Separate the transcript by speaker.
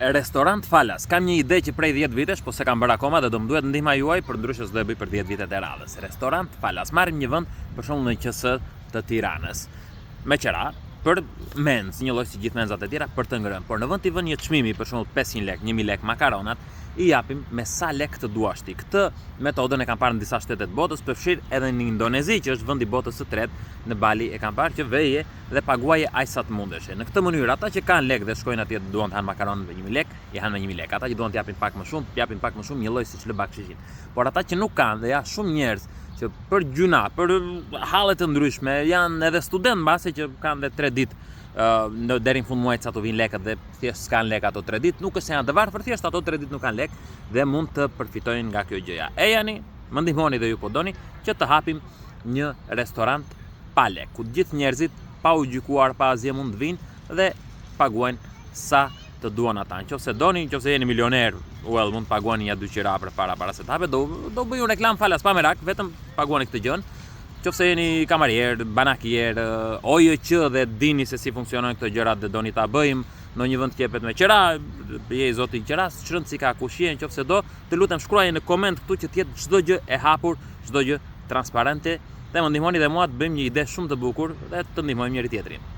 Speaker 1: Restorant Falas. Kam një ide që prej 10 vitesh, po se kam bërë akoma dhe do më duhet ndihma juaj, për ndryshe s'do e bëj për 10 vitet e radhës. Restorant Falas. Marrim një vend për shembull në QS të Tiranës. Me qira, për menz, një lloj si gjithë menzat e tjera për të ngrënë. Por në vend t'i vënë një çmimi, për shembull 500 lekë, 1000 lekë makaronat, i japim me sa lekë të duash ti. Këtë metodën e kam parë në disa shtete të botës, përfshirë edhe në Indonezi, që është vendi i botës së tretë, në Bali e kam parë që veje dhe paguaje aq sa të mundesh. Në këtë mënyrë ata që kanë lekë dhe shkojnë atje duan të hanë makaronë me 1000 lekë, i hanë me 1000 lekë. Ata që duan të japin pak më shumë, një lloj siç lë bakshishin. Por ata që nuk kanë dhe janë shumë njerëz që për gjuna, për halle të ndryshme, janë edhe student mbase që kanë dhe 3 ditë deri në fund muajit sa të vinë lekët dhe thjesht s'kan lekë ato 3 ditë, nuk është se janë të varfër, thjesht ato 3 ditë nuk kanë lekë dhe mund të përfitojnë nga kjo gjëja. E jani, më ndihmoni dhe ju po doni që të hapim një restorant pa lekë, ku gjithë njerëzit pa u gjykuar, pa asgjë mund të vinë dhe paguajnë sa të duan ata. Nëse doni, nëse jeni milioner, mund të paguani ja 2 qira për para se të hapet, do bëj un reklam Falas pa merak, vetëm paguani këtë gjën. Nëse jeni kamarier, banakier, OJQ dhe dini se si funksionojnë këto gjërat dhe doni ta bëjmë në një vend qepet me qira, je zoti i qiras, çrënd si ka kushie, nëse do, të lutem shkruaje në koment këtu që të jetë çdo gjë e hapur, çdo gjë transparente, dhe më ndihmoni dhe mua të bëjmë një ide shumë të bukur dhe të ndihmojmë njëri tjetrin.